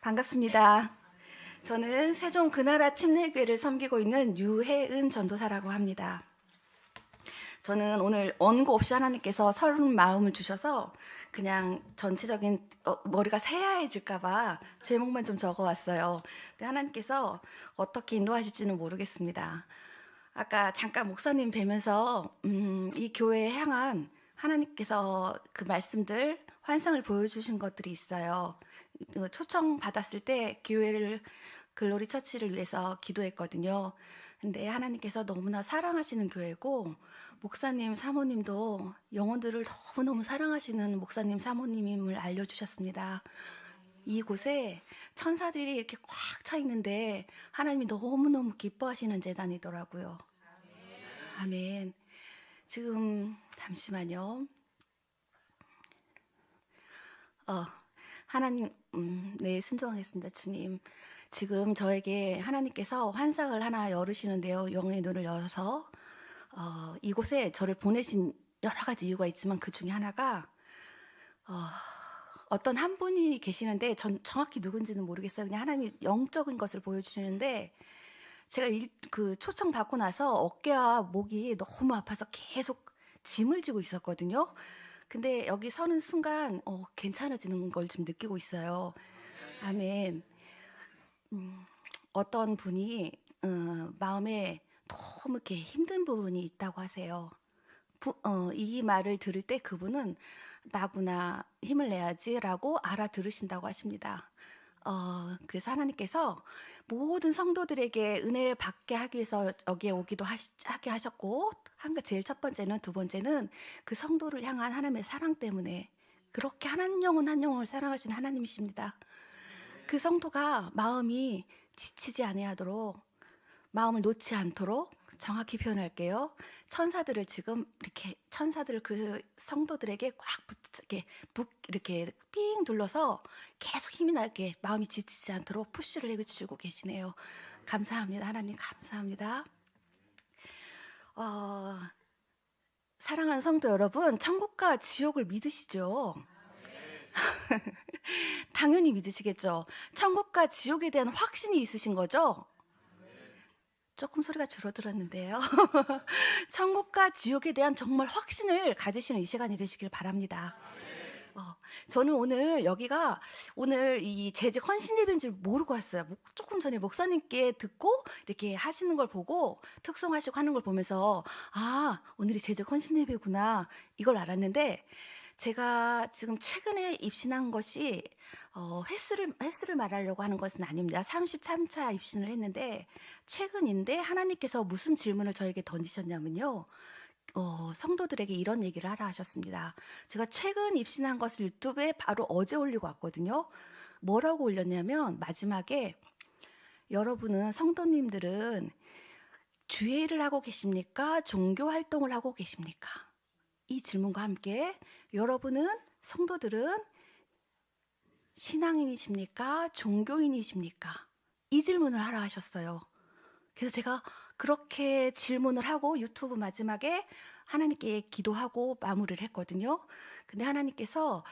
반갑습니다. 저는 세종 그나라 침례교회를 섬기고 있는 유혜은 전도사라고 합니다. 저는 오늘 원고 없이 하나님께서 서른 마음을 주셔서 그냥 전체적인 머리가 새하얘질까봐 제목만 좀 적어왔어요. 근데 하나님께서 어떻게 인도하실지는 모르겠습니다. 아까 잠깐 목사님 뵈면서 이 교회에 향한 하나님께서 그 말씀들, 환상을 보여주신 것들이 있어요. 초청 받았을 때 교회를 글로리 처치를 위해서 기도했거든요. 근데 하나님께서 너무나 사랑하시는 교회고 목사님, 사모님도 영혼들을 너무너무 사랑하시는 목사님, 사모님임을 알려주셨습니다. 이곳에 천사들이 이렇게 꽉 차 있는데 하나님이 너무너무 기뻐하시는 재단이더라고요. 아멘. 지금 잠시만요. 하나님, 네, 순종하겠습니다, 주님. 지금 저에게 하나님께서 환상을 하나 열으시는데요. 영의 눈을 열어서 이곳에 저를 보내신 여러 가지 이유가 있지만 그 중에 하나가 어떤 한 분이 계시는데 전 정확히 누군지는 모르겠어요. 그냥 하나님이 영적인 것을 보여주시는데 제가 그 초청 받고 나서 어깨와 목이 너무 아파서 계속 짐을 지고 있었거든요. 근데 여기 서는 순간 괜찮아지는 걸 좀 느끼고 있어요. 아멘. 어떤 분이 마음에 너무 이렇게 힘든 부분이 있다고 하세요. 이 말을 들을 때 그분은 나구나 힘을 내야지라고 알아들으신다고 하십니다. 그래서 하나님께서 모든 성도들에게 은혜 받게 하기 위해서 여기에 오기도 하게 하셨고 제일 첫 번째는 두 번째는 그 성도를 향한 하나님의 사랑 때문에 그렇게 한 영혼 한 영혼을 사랑하시는 하나님이십니다. 그 성도가 마음이 지치지 아니하도록 마음을 놓지 않도록 정확히 표현할게요. 천사들을 지금 이렇게 천사들을 그 성도들에게 이렇게 삥 둘러서 계속 힘이 나게 마음이 지치지 않도록 푸시를 해주시고 계시네요. 감사합니다. 하나님 감사합니다. 사랑하는 성도 여러분, 천국과 지옥을 믿으시죠? 당연히 믿으시겠죠. 천국과 지옥에 대한 확신이 있으신 거죠? 조금 소리가 줄어들었는데요. 천국과 지옥에 대한 정말 확신을 가지시는 이 시간이 되시길 바랍니다. 저는 오늘 여기가 오늘 이 재직 헌신 예배인 줄 모르고 왔어요. 조금 전에 목사님께 듣고 이렇게 하시는 걸 보고 특송하시고 하는 걸 보면서 오늘이 재직 헌신 예배구나 이걸 알았는데 제가 지금 최근에 입신한 것이 횟수를 말하려고 하는 것은 아닙니다. 33차 입신을 했는데 최근인데 하나님께서 무슨 질문을 저에게 던지셨냐면요. 성도들에게 이런 얘기를 하라 하셨습니다. 제가 최근 입신한 것을 유튜브에 바로 어제 올리고 왔거든요. 뭐라고 올렸냐면 마지막에 여러분은 성도님들은 주의 일을 하고 계십니까? 종교 활동을 하고 계십니까? 이 질문과 함께 여러분은 성도들은 신앙인이십니까? 종교인이십니까? 이 질문을 하라 하셨어요. 그래서 제가 그렇게 질문을 하고 유튜브 마지막에 하나님께 기도하고 마무리를 했거든요. 근데 하나님께서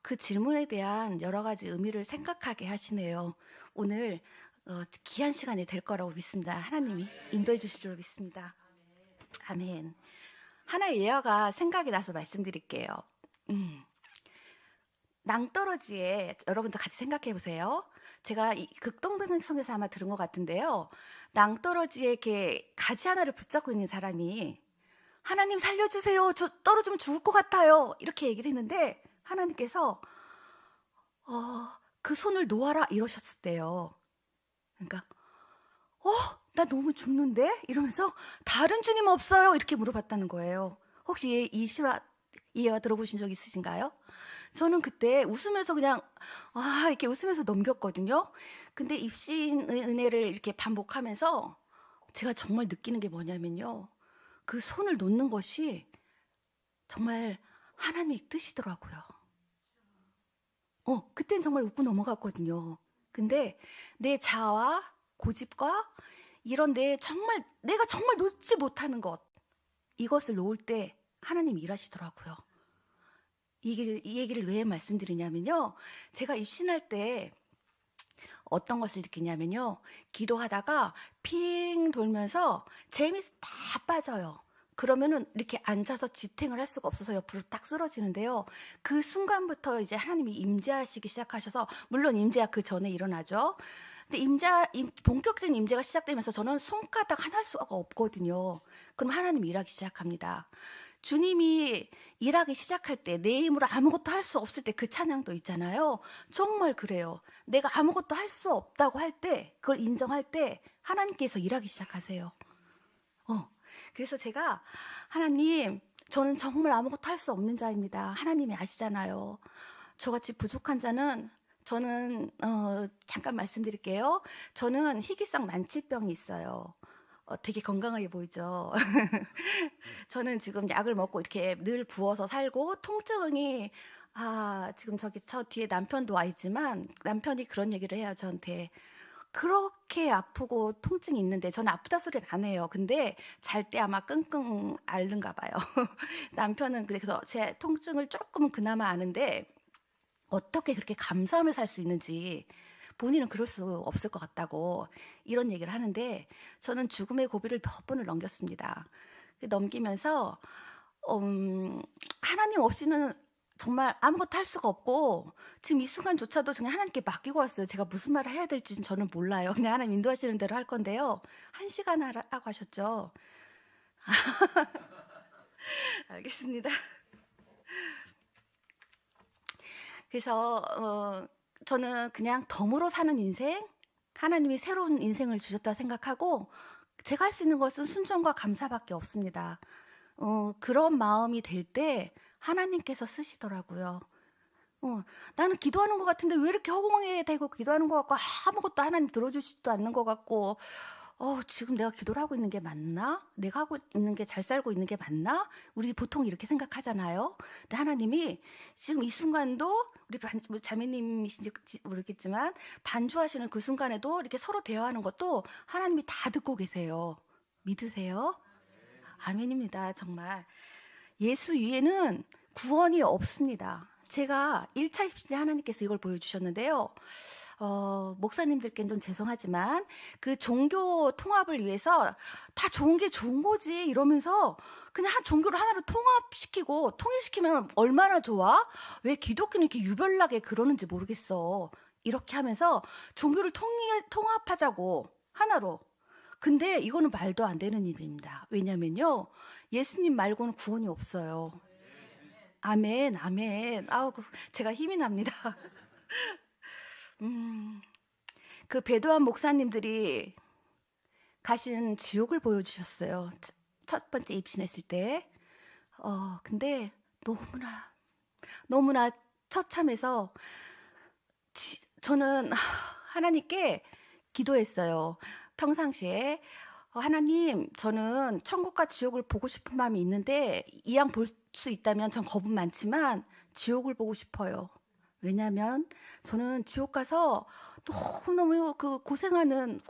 그 질문에 대한 여러 가지 의미를 생각하게 하시네요. 오늘 귀한 시간이 될 거라고 믿습니다. 하나님이 인도해 주실 줄 믿습니다. 아멘. 하나의 예화가 생각이 나서 말씀드릴게요. 낭떠러지에 여러분도 같이 생각해 보세요. 제가 이 극동방송에서 아마 들은 것 같은데요. 낭떠러지에 이렇게 가지 하나를 붙잡고 있는 사람이 하나님 살려주세요. 저 떨어지면 죽을 것 같아요. 이렇게 얘기를 했는데 하나님께서 그 손을 놓아라 이러셨을 때요. 그러니까 나 너무 죽는데? 이러면서 다른 주님 없어요? 이렇게 물어봤다는 거예요. 혹시 이 예화 들어보신 적 있으신가요? 저는 그때 웃으면서 그냥 이렇게 웃으면서 넘겼거든요. 근데 입신의 은혜를 이렇게 반복하면서 제가 정말 느끼는 게 뭐냐면요. 그 손을 놓는 것이 정말 하나님의 뜻이더라고요. 그때는 정말 웃고 넘어갔거든요. 근데 내 자아와 고집과 이런 내가 정말 놓지 못하는 것, 이것을 놓을 때 하나님 일하시더라고요. 이 얘기를 왜 말씀드리냐면요. 제가 입신할 때 어떤 것을 느끼냐면요. 기도하다가 핑 돌면서 재미있어 다 빠져요. 그러면은 이렇게 앉아서 지탱을 할 수가 없어서 옆으로 딱 쓰러지는데요. 그 순간부터 이제 하나님이 임재하시기 시작하셔서, 물론 임재가 그 전에 일어나죠. 근데 본격적인 임재가 시작되면서 저는 손가락 하나 할 수가 없거든요. 그럼 하나님이 일하기 시작합니다. 주님이 일하기 시작할 때, 내 힘으로 아무것도 할 수 없을 때 그 찬양도 있잖아요. 정말 그래요. 내가 아무것도 할 수 없다고 할 때, 그걸 인정할 때 하나님께서 일하기 시작하세요. 그래서 제가, 하나님, 저는 정말 아무것도 할 수 없는 자입니다. 하나님이 아시잖아요. 저같이 부족한 자는, 저는 잠깐 말씀드릴게요. 저는 희귀성 난치병이 있어요. 되게 건강하게 보이죠. 저는 지금 약을 먹고 이렇게 늘 부어서 살고, 통증이, 지금 저 뒤에 남편도 와 있지만 남편이 그런 얘기를 해요, 저한테. 그렇게 아프고 통증이 있는데, 저는 아프다 소리를 안 해요. 근데 잘 때 아마 끙끙 앓는가 봐요. 남편은 그래서 제 통증을 조금은 그나마 아는데 어떻게 그렇게 감사하며 살 수 있는지, 본인은 그럴 수 없을 것 같다고 이런 얘기를 하는데, 저는 죽음의 고비를 몇 번을 넘겼습니다. 넘기면서 하나님 없이는 정말 아무것도 할 수가 없고, 지금 이 순간조차도 그냥 하나님께 맡기고 왔어요. 제가 무슨 말을 해야 될지는 저는 몰라요. 그냥 하나님 인도하시는 대로 할 건데요. 1시간 하라고 하셨죠? 알겠습니다. 그래서 저는 그냥 덤으로 사는 인생, 하나님이 새로운 인생을 주셨다 생각하고, 제가 할 수 있는 것은 순종과 감사밖에 없습니다. 그런 마음이 될 때 하나님께서 쓰시더라고요. 나는 기도하는 것 같은데 왜 이렇게 허공에 대고 기도하는 것 같고, 아무것도 하나님 들어주시지도 않는 것 같고, 지금 내가 기도를 하고 있는 게 맞나? 내가 하고 있는 게 잘 살고 있는 게 맞나? 우리 보통 이렇게 생각하잖아요. 근데 하나님이 지금 이 순간도, 우리 자매님이신지 모르겠지만 반주하시는 그 순간에도 이렇게 서로 대화하는 것도 하나님이 다 듣고 계세요. 믿으세요? 아멘입니다. 정말 예수 위에는 구원이 없습니다. 제가 1차 입신 때 하나님께서 이걸 보여주셨는데요. 목사님들께는 좀 죄송하지만 그 종교 통합을 위해서 다 좋은 게 좋은 거지 이러면서 그냥 한 종교를 하나로 통합시키고, 통일시키면 얼마나 좋아? 왜 기독교는 이렇게 유별나게 그러는지 모르겠어. 이렇게 하면서 종교를 통합하자고 하나로. 근데 이거는 말도 안 되는 일입니다. 왜냐면요, 예수님 말고는 구원이 없어요. 아멘, 아멘. 제가 힘이 납니다. 그 배도한 목사님들이 가신 지옥을 보여주셨어요. 첫 번째 입신했을 때. 근데 너무나 처참해서 저는 하나님께 기도했어요. 평상시에. 하나님, 저는 천국과 지옥을 보고 싶은 마음이 있는데 이왕 볼 수 있다면 전 겁은 많지만 지옥을 보고 싶어요. 왜냐하면 저는 지옥 가서 너무너무 그 고생하는,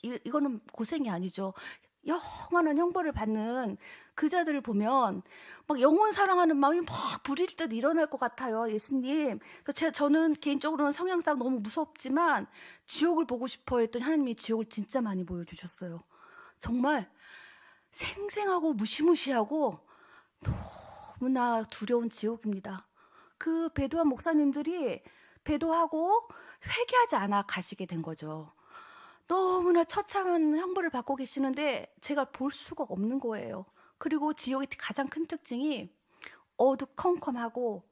이거는 고생이 아니죠. 영원한 형벌을 받는 그 자들을 보면 막 영혼 사랑하는 마음이 막 부릴 듯 일어날 것 같아요. 예수님. 저는 개인적으로는 성향상 너무 무섭지만 지옥을 보고 싶어 했더니 하나님이 지옥을 진짜 많이 보여주셨어요. 정말 생생하고 무시무시하고 너무나 두려운 지옥입니다. 그 배도한 목사님들이 배도하고 회개하지 않아 가시게 된 거죠. 너무나 처참한 형벌을 받고 계시는데 제가 볼 수가 없는 거예요. 그리고 지옥의 가장 큰 특징이 어두컴컴하고,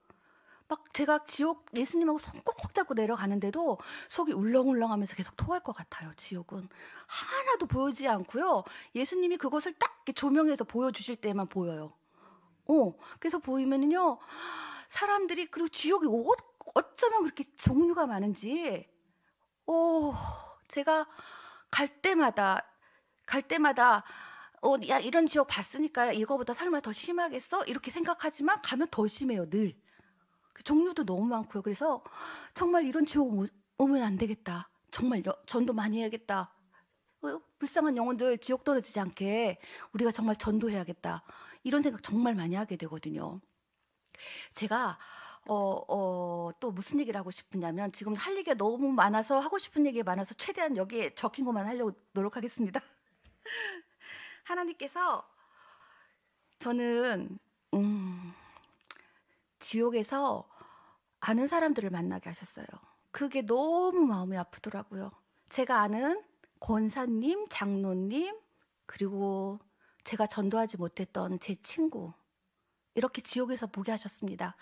막 제가 지옥 예수님하고 손 꼭 잡고 내려가는데도 속이 울렁울렁하면서 계속 토할 것 같아요. 지옥은 하나도 보이지 않고요. 예수님이 그것을 딱 이렇게 조명해서 보여주실 때만 보여요. 그래서 보이면은요, 사람들이, 그리고 지옥이 어쩌면 그렇게 종류가 많은지, 제가 갈 때마다 야, 이런 지옥 봤으니까 이거보다 설마 더 심하겠어? 이렇게 생각하지만 가면 더 심해요, 늘. 종류도 너무 많고요. 그래서 정말 이런 지옥 오면 안 되겠다. 정말 전도 많이 해야겠다. 불쌍한 영혼들 지옥 떨어지지 않게 우리가 정말 전도해야겠다. 이런 생각 정말 많이 하게 되거든요. 제가 또 무슨 얘기를 하고 싶으냐면 지금 할 얘기가 너무 많아서 하고 싶은 얘기가 많아서 최대한 여기에 적힌 것만 하려고 노력하겠습니다. 하나님께서 저는 지옥에서 아는 사람들을 만나게 하셨어요. 그게 너무 마음이 아프더라고요. 제가 아는 권사님, 장로님, 그리고 제가 전도하지 못했던 제 친구, 이렇게 지옥에서 보게 하셨습니다.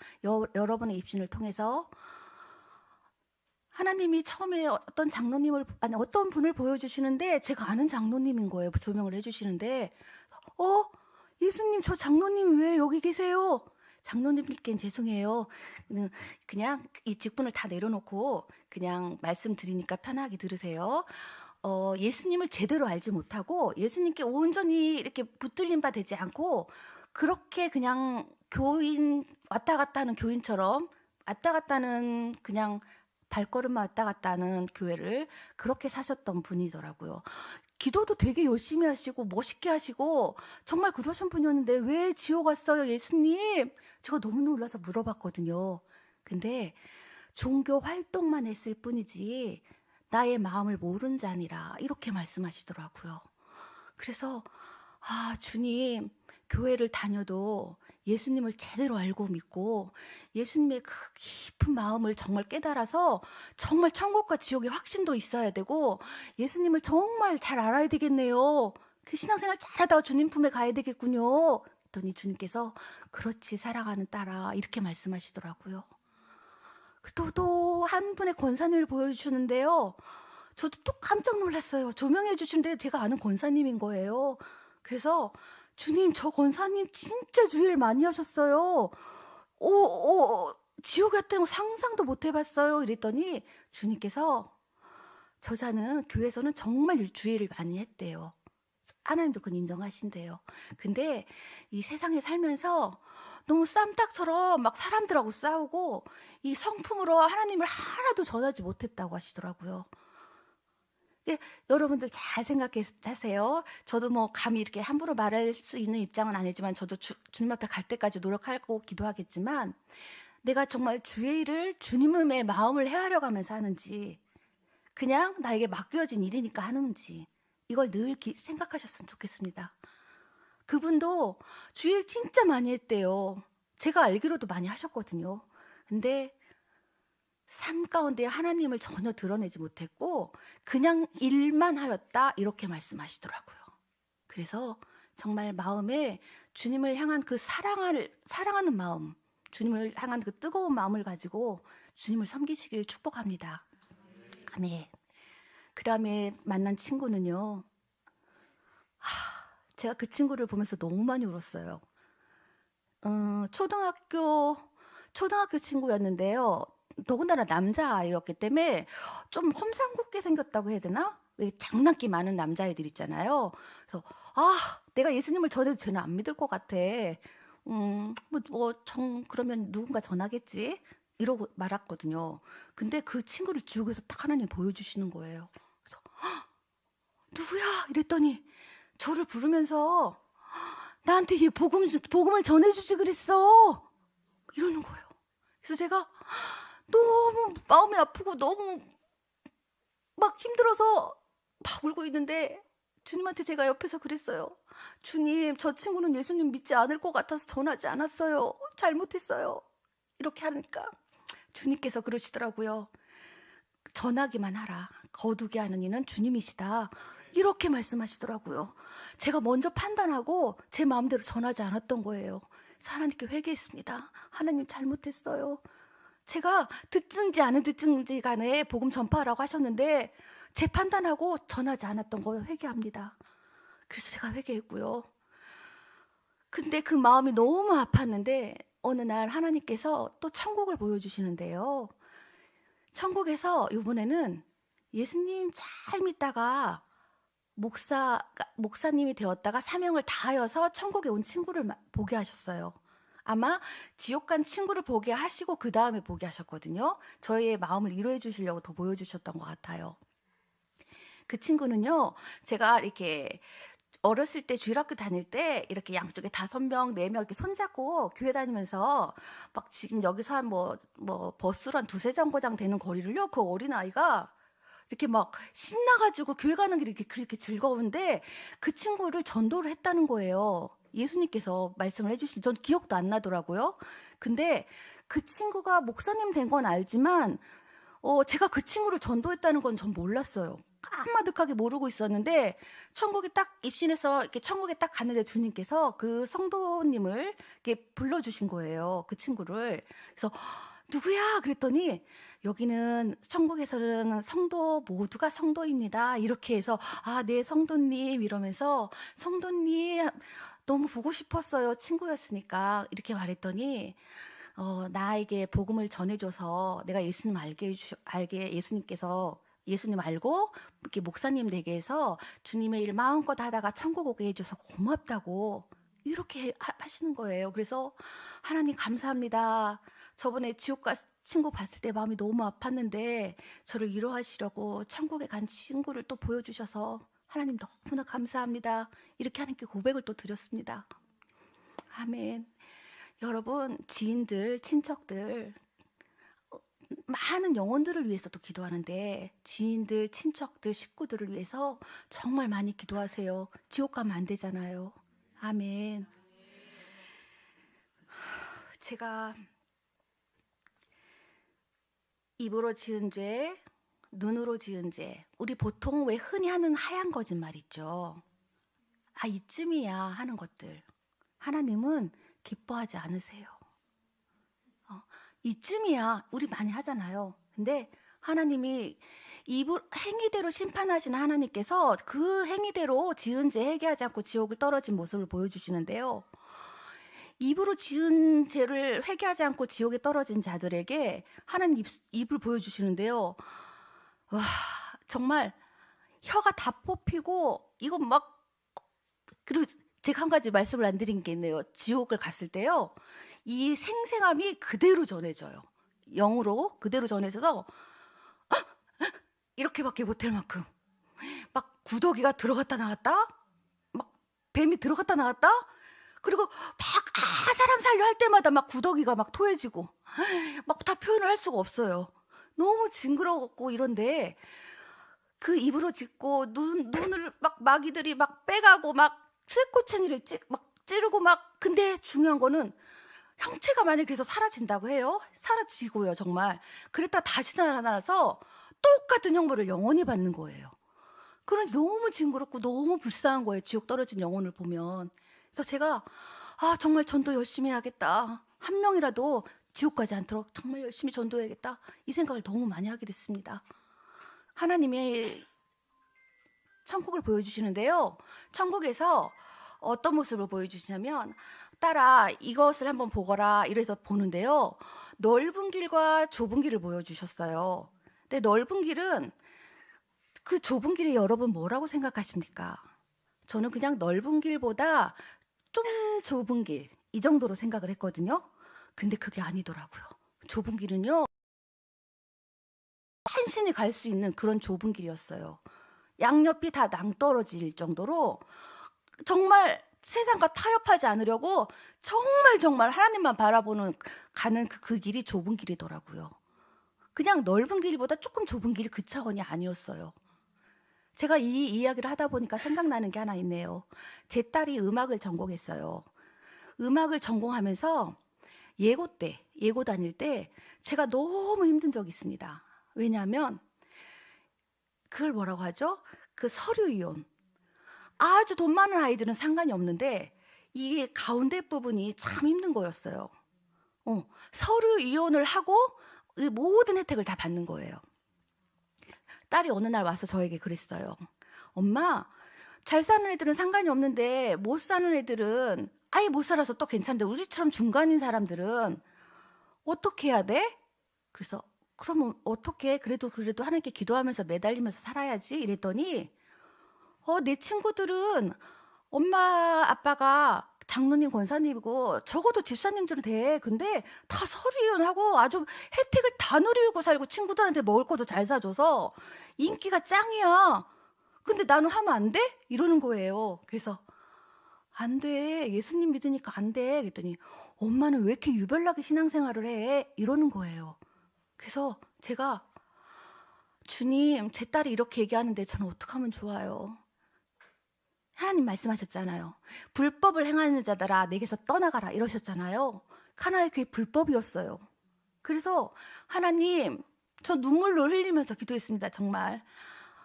여러분의 입신을 통해서 하나님이 처음에 어떤 장로님을, 아니 어떤 분을 보여주시는데 제가 아는 장로님인 거예요. 조명을 해주시는데 예수님, 저 장로님 왜 여기 계세요? 장로님께는 죄송해요. 그냥 이 직분을 다 내려놓고 그냥 말씀드리니까 편하게 들으세요. 예수님을 제대로 알지 못하고 예수님께 온전히 이렇게 붙들린 바 되지 않고 그렇게 그냥 교인 왔다 갔다 하는 교인처럼 왔다 갔다 하는 그냥 발걸음만 왔다 갔다 하는 교회를 그렇게 사셨던 분이더라고요. 기도도 되게 열심히 하시고 멋있게 하시고 정말 그러신 분이었는데 왜 지옥 왔어요, 예수님? 제가 너무 놀라서 물어봤거든요. 근데 종교 활동만 했을 뿐이지 나의 마음을 모른 자니라 이렇게 말씀하시더라고요. 그래서 주님, 교회를 다녀도 예수님을 제대로 알고 믿고 예수님의 그 깊은 마음을 정말 깨달아서 정말 천국과 지옥의 확신도 있어야 되고 예수님을 정말 잘 알아야 되겠네요. 그 신앙생활 잘하다가 주님 품에 가야 되겠군요. 그랬더니 주님께서 그렇지 사랑하는 딸아 이렇게 말씀하시더라고요. 또 한 분의 권사님을 보여주시는데요. 저도 또 깜짝 놀랐어요. 조명해 주시는데 제가 아는 권사님인 거예요. 그래서 주님, 저 권사님 진짜 주일 많이 하셨어요. 지옥에 왔다는 거 상상도 못 해봤어요. 이랬더니 주님께서 저자는 교회에서는 정말 주일을 많이 했대요. 하나님도 그건 인정하신대요. 근데 이 세상에 살면서 너무 쌈딱처럼 막 사람들하고 싸우고 이 성품으로 하나님을 하나도 전하지 못했다고 하시더라고요. 여러분들 잘 생각하세요. 저도 뭐 감히 이렇게 함부로 말할 수 있는 입장은 아니지만 저도 주님 앞에 갈 때까지 노력하고 기도하겠지만 내가 정말 주의 일을 주님의 마음을 헤아려 가면서 하는지 그냥 나에게 맡겨진 일이니까 하는지 이걸 늘 생각하셨으면 좋겠습니다. 그분도 주의 일 진짜 많이 했대요. 제가 알기로도 많이 하셨거든요. 근데 삶 가운데 하나님을 전혀 드러내지 못했고 그냥 일만 하였다 이렇게 말씀하시더라고요. 그래서 정말 마음에 주님을 향한 그 사랑하는 마음, 주님을 향한 그 뜨거운 마음을 가지고 주님을 섬기시길 축복합니다. 아멘. 그 다음에 만난 친구는요. 제가 그 친구를 보면서 너무 많이 울었어요. 초등학교 친구였는데요. 더군다나 남자아이였기 때문에 좀 험상궂게 생겼다고 해야 되나? 왜 장난기 많은 남자애들 있잖아요. 그래서 내가 예수님을 전해도 쟤는 안 믿을 것 같아. 그러면 누군가 전하겠지? 이러고 말았거든요. 근데 그 친구를 지옥에서 딱 하나님 보여주시는 거예요. 그래서 누구야? 이랬더니 저를 부르면서 나한테 얘 복음을 전해주지 그랬어. 이러는 거예요. 그래서 제가 너무 마음이 아프고 너무 막 힘들어서 막 울고 있는데 주님한테 제가 옆에서 그랬어요. 주님, 저 친구는 예수님 믿지 않을 것 같아서 전하지 않았어요. 잘못했어요. 이렇게 하니까 주님께서 그러시더라고요. 전하기만 하라. 거두게 하는 이는 주님이시다. 이렇게 말씀하시더라고요. 제가 먼저 판단하고 제 마음대로 전하지 않았던 거예요. 하나님께 회개했습니다. 하나님 잘못했어요. 제가 듣든지 안 듣든지 간에 복음 전파하라고 하셨는데 제 판단하고 전하지 않았던 거예요. 회개합니다. 그래서 제가 회개했고요. 근데 그 마음이 너무 아팠는데 어느 날 하나님께서 또 천국을 보여주시는데요. 천국에서 이번에는 예수님 잘 믿다가 목사님이 되었다가 사명을 다하여서 천국에 온 친구를 보게 하셨어요. 아마 지옥 간 친구를 보게 하시고 그 다음에 보게 하셨거든요. 저희의 마음을 위로해 주시려고 더 보여주셨던 것 같아요. 그 친구는요, 제가 이렇게 어렸을 때 주일학교 다닐 때 이렇게 양쪽에 5명, 4명 이렇게 손잡고 교회 다니면서 막 지금 여기서 한 버스로 한 두세 정거장 되는 거리를요. 그 어린아이가 이렇게 막 신나가지고 교회 가는 길이 그렇게 즐거운데 그 친구를 전도를 했다는 거예요. 예수님께서 말씀을 해주신, 전 기억도 안 나더라고요. 근데 그 친구가 목사님 된 건 알지만 제가 그 친구를 전도했다는 건 전 몰랐어요. 까마득하게 모르고 있었는데 천국에 딱 입신해서 이렇게 천국에 딱 갔는데 주님께서 그 성도님을 이렇게 불러주신 거예요. 그 친구를. 그래서 누구야? 그랬더니 여기는 천국에서는 성도 모두가 성도입니다. 이렇게 해서 네 성도님 이러면서 성도님 너무 보고 싶었어요. 친구였으니까 이렇게 말했더니 나에게 복음을 전해줘서 내가 예수님 알게 예수님께서 예수님 알고 이렇게 목사님 되게 해서 주님의 일 마음껏 하다가 천국 오게 해줘서 고맙다고 이렇게 하시는 거예요. 그래서 하나님 감사합니다. 저번에 지옥가 친구 봤을 때 마음이 너무 아팠는데 저를 위로하시려고 천국에 간 친구를 또 보여주셔서 하나님 너무나 감사합니다. 이렇게 하나님께 고백을 또 드렸습니다. 아멘. 여러분, 지인들, 친척들 많은 영혼들을 위해서도 기도하는데 지인들, 친척들, 식구들을 위해서 정말 많이 기도하세요. 지옥 가면 안 되잖아요. 아멘. 제가 입으로 지은 죄, 눈으로 지은 죄, 우리 보통 왜 흔히 하는 하얀 거짓말 있죠. 이쯤이야 하는 것들. 하나님은 기뻐하지 않으세요. 이쯤이야 우리 많이 하잖아요. 근데 하나님이 행위대로 심판하시는 하나님께서 그 행위대로 지은 죄 회개하지 않고 지옥을 떨어진 모습을 보여주시는데요. 입으로 지은 죄를 회개하지 않고 지옥에 떨어진 자들에게 하나님 입을 보여주시는데요. 와, 정말 혀가 다 뽑히고 이거 막, 그리고 제가 한 가지 말씀을 안 드린 게 있네요. 지옥을 갔을 때요. 이 생생함이 그대로 전해져요. 영으로 그대로 전해져서 이렇게밖에 못할 만큼 막 구더기가 들어갔다 나왔다, 막 뱀이 들어갔다 나왔다, 그리고 막 사람 살려 할 때마다 막 구더기가 막 토해지고 막 다 표현을 할 수가 없어요. 너무 징그럽고 이런데 그 입으로 짓고 눈을 막 마귀들이 막 빼가고 막 슬코챙이를 막 찌르고 막, 근데 중요한 거는 형체가 만약에 그래서 사라진다고 해요. 사라지고요, 정말. 그랬다 다시 살아나서 똑같은 형벌을 영원히 받는 거예요. 그런 너무 징그럽고 너무 불쌍한 거예요. 지옥 떨어진 영혼을 보면. 그래서 제가 정말 전도 열심히 해야겠다. 한 명이라도 지옥 가지 않도록 정말 열심히 전도해야겠다. 이 생각을 너무 많이 하게 됐습니다. 하나님의 천국을 보여주시는데요. 천국에서 어떤 모습을 보여주시냐면, 딸아 이것을 한번 보거라 이래서 보는데요. 넓은 길과 좁은 길을 보여주셨어요. 근데 넓은 길은, 그 좁은 길이 여러분 뭐라고 생각하십니까? 저는 그냥 넓은 길보다 좀 좁은 길, 이 정도로 생각을 했거든요. 근데 그게 아니더라고요. 좁은 길은요, 한신이 갈 수 있는 그런 좁은 길이었어요. 양옆이 다 낭떠러질 정도로 정말 세상과 타협하지 않으려고 정말 하나님만 바라보는 가는 그 길이 좁은 길이더라고요. 그냥 넓은 길보다 조금 좁은 길이 그 차원이 아니었어요. 제가 이 이야기를 하다 보니까 생각나는 게 하나 있네요. 제 딸이 음악을 전공했어요. 음악을 전공하면서 예고 다닐 때 제가 너무 힘든 적이 있습니다. 왜냐하면 그걸 뭐라고 하죠? 그 서류위원. 아주 돈 많은 아이들은 상관이 없는데 이게 가운데 부분이 참 힘든 거였어요. 서류위원을 하고 그 모든 혜택을 다 받는 거예요. 딸이 어느 날 와서 저에게 그랬어요. 엄마, 잘 사는 애들은 상관이 없는데 못 사는 애들은 아예 못 살아서 또 괜찮은데 우리처럼 중간인 사람들은 어떻게 해야 돼? 그래서 그러면 어떻게, 그래도 하나님께 기도하면서 매달리면서 살아야지 이랬더니 내 친구들은 엄마 아빠가 장로님 권사님이고 적어도 집사님들은 돼. 근데 다 서류위원하고 아주 혜택을 다 누리고 살고 친구들한테 먹을 것도 잘 사줘서 인기가 짱이야. 근데 나는 하면 안 돼? 이러는 거예요. 그래서 안 돼. 예수님 믿으니까 안 돼. 그랬더니 엄마는 왜 이렇게 유별나게 신앙생활을 해? 이러는 거예요. 그래서 제가 주님, 제 딸이 이렇게 얘기하는데 저는 어떻게 하면 좋아요? 하나님 말씀하셨잖아요. 불법을 행하는 자들아 내게서 떠나가라 이러셨잖아요. 하나의 그게 불법이었어요. 그래서 하나님, 저 눈물로 흘리면서 기도했습니다. 정말.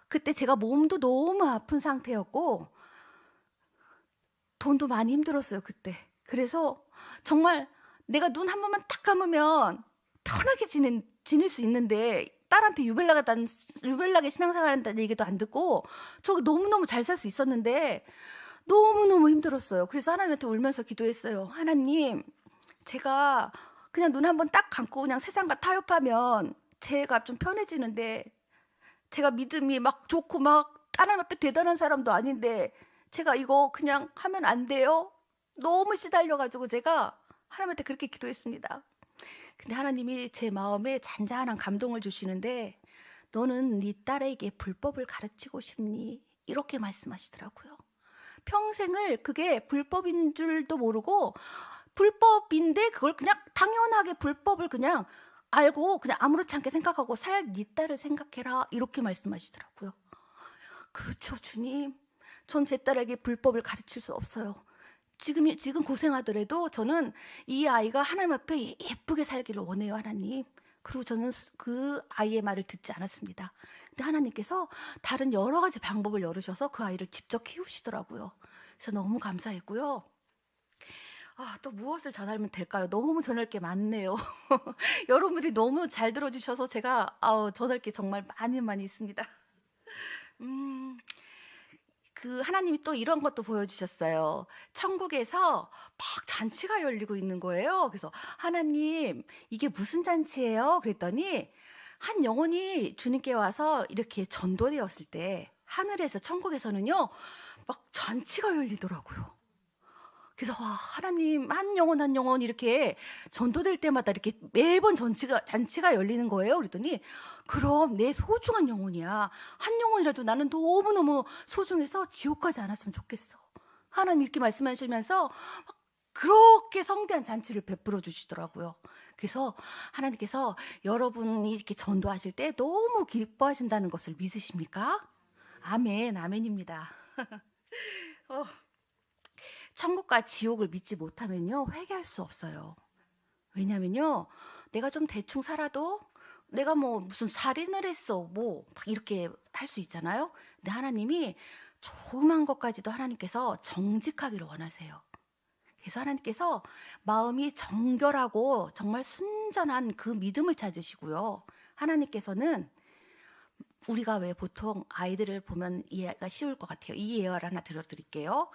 그때 제가 몸도 너무 아픈 상태였고 돈도 많이 힘들었어요. 그때. 그래서 정말 내가 눈 한 번만 딱 감으면 편하게 지낼 수 있는데 딸한테 유별나게 신앙생활 한다는 얘기도 안 듣고 저 너무너무 잘 살 수 있었는데 너무너무 힘들었어요. 그래서 하나님한테 울면서 기도했어요. 하나님, 제가 그냥 눈 한 번 딱 감고 그냥 세상과 타협하면 제가 좀 편해지는데 제가 믿음이 막 좋고 막 하나님 앞에 대단한 사람도 아닌데 제가 이거 그냥 하면 안 돼요? 너무 시달려가지고 제가 하나님한테 그렇게 기도했습니다. 근데 하나님이 제 마음에 잔잔한 감동을 주시는데 너는 네 딸에게 불법을 가르치고 싶니? 이렇게 말씀하시더라고요. 평생을 그게 불법인 줄도 모르고 불법인데 그걸 그냥 당연하게 불법을 그냥 알고 그냥 아무렇지 않게 생각하고 살 네 딸을 생각해라 이렇게 말씀하시더라고요. 그렇죠, 주님. 전 제 딸에게 불법을 가르칠 수 없어요. 지금 고생하더라도 저는 이 아이가 하나님 앞에 예쁘게 살기를 원해요, 하나님. 그리고 저는 그 아이의 말을 듣지 않았습니다. 근데 하나님께서 다른 여러 가지 방법을 열으셔서 그 아이를 직접 키우시더라고요. 그래서 너무 감사했고요. 또 무엇을 전하면 될까요? 너무 전할 게 많네요. 여러분들이 너무 잘 들어주셔서 제가 전할 게 정말 많이 있습니다. 그 하나님이 또 이런 것도 보여주셨어요. 천국에서 막 잔치가 열리고 있는 거예요. 그래서 하나님, 이게 무슨 잔치예요? 그랬더니 한 영혼이 주님께 와서 이렇게 전도되었을 때 하늘에서 천국에서는요, 막 잔치가 열리더라고요. 그래서 하나님, 한 영혼 이렇게 전도될 때마다 이렇게 매번 잔치가 열리는 거예요. 그랬더니 그럼 내 소중한 영혼이야. 한 영혼이라도 나는 너무너무 소중해서 지옥 가지 않았으면 좋겠어. 하나님 이렇게 말씀하시면서 그렇게 성대한 잔치를 베풀어 주시더라고요. 그래서 하나님께서 여러분이 이렇게 전도하실 때 너무 기뻐하신다는 것을 믿으십니까? 아멘, 아멘입니다. 천국과 지옥을 믿지 못하면요, 회개할 수 없어요. 왜냐면요, 내가 좀 대충 살아도 내가 뭐 무슨 살인을 했어, 뭐 막 이렇게 할 수 있잖아요. 근데 하나님이 조그만 것까지도 하나님께서 정직하기를 원하세요. 그래서 하나님께서 마음이 정결하고 정말 순전한 그 믿음을 찾으시고요. 하나님께서는 우리가 왜 보통 아이들을 보면 이해가 쉬울 것 같아요. 이 예화를 하나 들어드릴게요.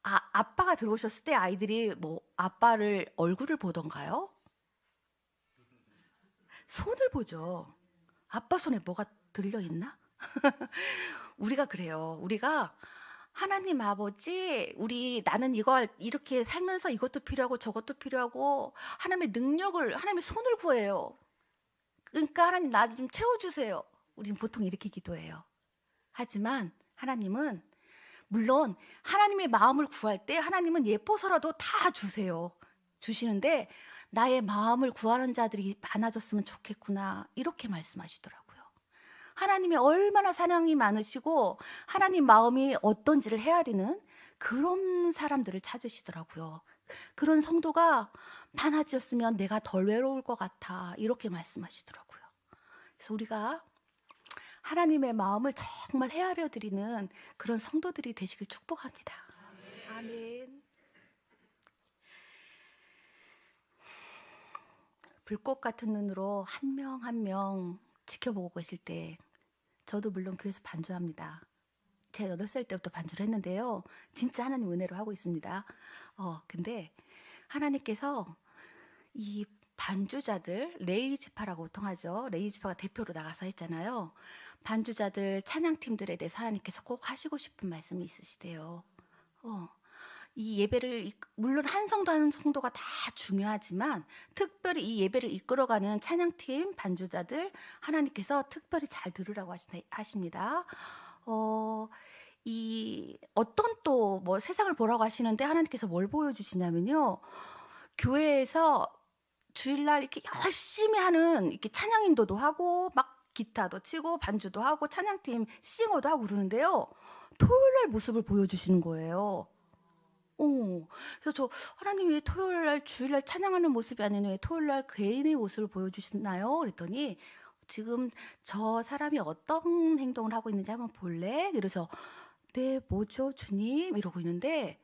아빠가 들어오셨을 때 아이들이 뭐 아빠를 얼굴을 보던가요? 손을 보죠. 아빠 손에 뭐가 들려있나? 우리가 그래요. 우리가 하나님 아버지, 나는 이렇게 살면서 이것도 필요하고 저것도 필요하고 하나님의 하나님의 손을 구해요. 그러니까 하나님 나 좀 채워주세요. 우리는 보통 이렇게 기도해요. 하지만 하나님은 물론 하나님의 마음을 구할 때 하나님은 예뻐서라도 다 주시는데 나의 마음을 구하는 자들이 많아졌으면 좋겠구나 이렇게 말씀하시더라고요. 하나님이 얼마나 사랑이 많으시고 하나님 마음이 어떤지를 헤아리는 그런 사람들을 찾으시더라고요. 그런 성도가 많아졌으면 내가 덜 외로울 것 같아 이렇게 말씀하시더라고요. 그래서 우리가 하나님의 마음을 정말 헤아려 드리는 그런 성도들이 되시길 축복합니다. 아멘. 불꽃 같은 눈으로 한 명 한 명 지켜보고 계실 때 저도 물론 교회에서 반주합니다. 제가 8살 때부터 반주를 했는데요. 진짜 하나님 은혜로 하고 있습니다. 근데 하나님께서 이 반주자들, 레이지파라고 보통 하죠. 레이지파가 대표로 나가서 했잖아요. 반주자들, 찬양팀들에 대해서 하나님께서 꼭 하시고 싶은 말씀이 있으시대요. 이 예배를 물론 한 성도 한 성도가 다 중요하지만 특별히 이 예배를 이끌어가는 찬양팀 반주자들 하나님께서 특별히 잘 들으라고 하십니다. 어, 어떤 또 뭐 세상을 보라고 하시는데 하나님께서 뭘 보여주시냐면요. 교회에서 주일날 이렇게 열심히 하는 이렇게 찬양 인도도 하고 막 기타도 치고 반주도 하고 찬양팀 싱어도 하고 그러는데요. 토요일 날 모습을 보여주시는 거예요. 그래서 저 하나님 왜 토요일 날 주일 날 찬양하는 모습이 아닌 왜 토요일 날 개인의 모습을 보여주시나요? 그랬더니 지금 저 사람이 어떤 행동을 하고 있는지 한번 볼래? 그래서 네, 뭐죠, 주님? 이러고 있는데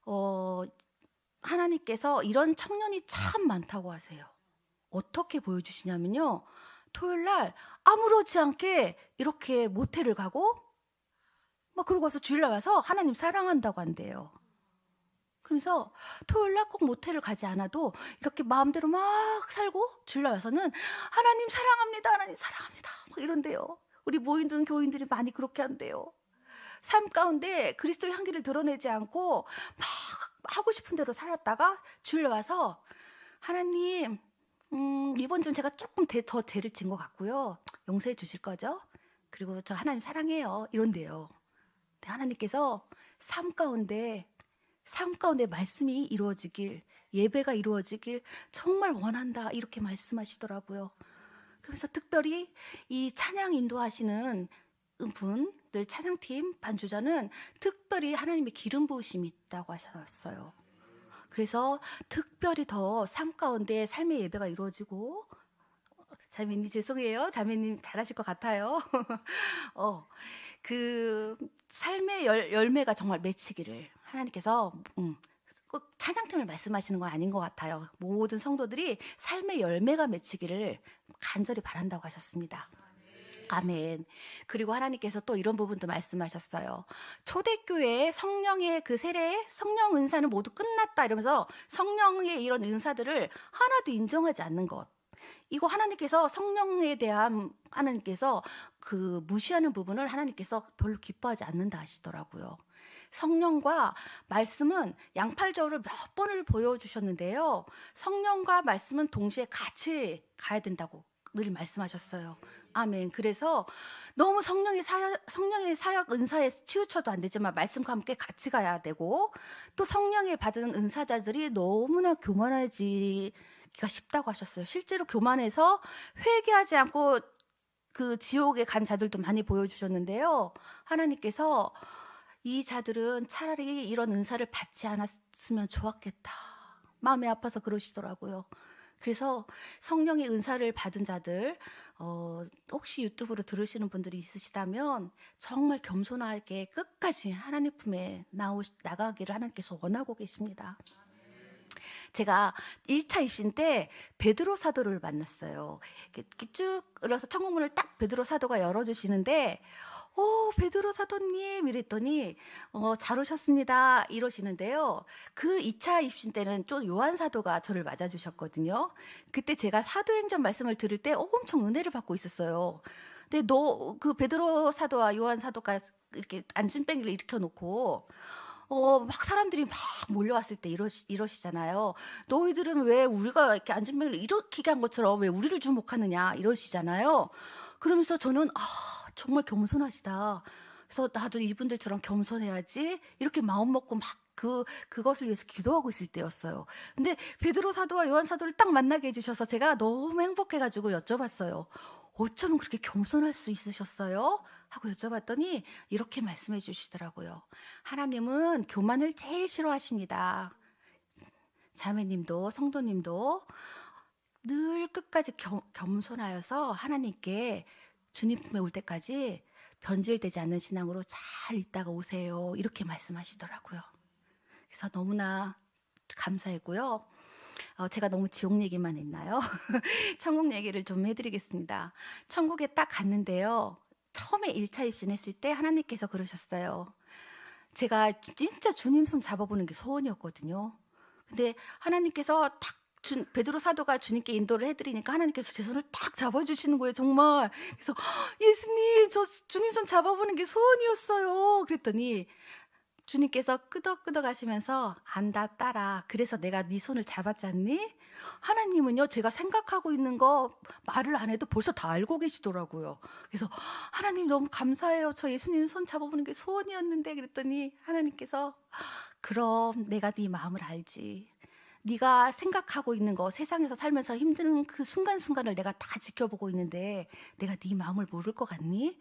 어, 하나님께서 이런 청년이 참 많다고 하세요. 어떻게 보여주시냐면요. 토요일 날 아무렇지 않게 이렇게 모텔을 가고 막 그러고 와서 주일날 와서 하나님 사랑한다고 한대요. 그러면서 토요일 날 꼭 모텔을 가지 않아도 이렇게 마음대로 막 살고 주일날 와서는 하나님 사랑합니다. 하나님 사랑합니다. 막 이런대요. 우리 모이는 교인들이 많이 그렇게 한대요. 삶 가운데 그리스도의 향기를 드러내지 않고 막 하고 싶은 대로 살았다가 주일날 와서 하나님 이번 주는 제가 조금 더 죄를 진 것 같고요. 용서해 주실 거죠? 그리고 저 하나님 사랑해요. 이런데요. 하나님께서 삶 가운데 말씀이 이루어지길, 예배가 이루어지길 정말 원한다 이렇게 말씀하시더라고요. 그래서 특별히 이 찬양 인도하시는 분들, 찬양팀 반주자는 특별히 하나님의 기름 부으심이 있다고 하셨어요. 그래서 특별히 더 삶 가운데 삶의 예배가 이루어지고, 자매님 죄송해요. 자매님 잘하실 것 같아요. 그 삶의 열매가 정말 맺히기를 하나님께서 꼭 찬양팀을 말씀하시는 건 아닌 것 같아요. 모든 성도들이 삶의 열매가 맺히기를 간절히 바란다고 하셨습니다. 아멘. 그리고 하나님께서 또 이런 부분도 말씀하셨어요. 초대교회의 성령의 그 세례, 성령 은사는 모두 끝났다 이러면서 성령의 이런 은사들을 하나도 인정하지 않는 것. 이거 하나님께서 성령에 대한 하나님께서 그 무시하는 부분을 하나님께서 별로 기뻐하지 않는다 하시더라고요. 성령과 말씀은 양팔절을 몇 번을 보여주셨는데요. 성령과 말씀은 동시에 같이 가야 된다고 늘 말씀하셨어요. 아멘. 그래서 너무 성령의 사역 은사에 치우쳐도 안 되지만 말씀과 함께 같이 가야 되고 또 성령의 받은 은사자들이 너무나 교만해지기가 쉽다고 하셨어요. 실제로 교만해서 회개하지 않고 그 지옥에 간 자들도 많이 보여주셨는데요. 하나님께서 이 자들은 차라리 이런 은사를 받지 않았으면 좋았겠다. 마음이 아파서 그러시더라고요. 그래서 성령의 은사를 받은 자들 혹시 유튜브로 들으시는 분들이 있으시다면 정말 겸손하게 끝까지 하나님 품에 나가기를 하나님께서 원하고 계십니다. 제가 1차 입신 때 베드로 사도를 만났어요. 이렇게 쭉 그래서 천국문을 딱 베드로 사도가 열어주시는데 베드로 사도님 이랬더니 잘 오셨습니다 이러시는데요. 그 2차 입신 때는 좀 요한 사도가 저를 맞아주셨거든요. 그때 제가 사도행전 말씀을 들을 때 엄청 은혜를 받고 있었어요. 근데 그 베드로 사도와 요한 사도가 이렇게 안진뱅이를 일으켜놓고 막 사람들이 막 몰려왔을 때 이러시잖아요. 너희들은 왜 우리가 이렇게 안진뱅이를 일으키게 한 것처럼 왜 우리를 주목하느냐 이러시잖아요. 그러면서 저는 정말 겸손하시다. 그래서 나도 이분들처럼 겸손해야지 이렇게 마음 먹고 막 그것을 위해서 기도하고 있을 때였어요. 근데 베드로 사도와 요한 사도를 딱 만나게 해주셔서 제가 너무 행복해가지고 여쭤봤어요. 어쩌면 그렇게 겸손할 수 있으셨어요? 하고 여쭤봤더니 이렇게 말씀해 주시더라고요. 하나님은 교만을 제일 싫어하십니다. 자매님도 성도님도 늘 끝까지 겸손하여서 하나님께 주님 품에 올 때까지 변질되지 않는 신앙으로 잘 있다가 오세요. 이렇게 말씀하시더라고요. 그래서 너무나 감사했고요. 제가 너무 지옥 얘기만 했나요? 천국 얘기를 좀 해드리겠습니다. 천국에 딱 갔는데요. 처음에 1차 입신했을 때 하나님께서 그러셨어요. 제가 진짜 주님 손 잡아보는 게 소원이었거든요. 근데 하나님께서 딱 베드로 사도가 주님께 인도를 해드리니까 하나님께서 제 손을 딱 잡아주시는 거예요. 정말. 그래서 예수님 저 주님 손 잡아보는 게 소원이었어요. 그랬더니 주님께서 끄덕끄덕 하시면서 안다 딸아 그래서 내가 네 손을 잡았잖니? 하나님은요 제가 생각하고 있는 거 말을 안 해도 벌써 다 알고 계시더라고요. 그래서 하나님 너무 감사해요. 저 예수님 손 잡아보는 게 소원이었는데 그랬더니 하나님께서 그럼 내가 네 마음을 알지. 네가 생각하고 있는 거 세상에서 살면서 힘든 그 순간순간을 내가 다 지켜보고 있는데 내가 네 마음을 모를 것 같니?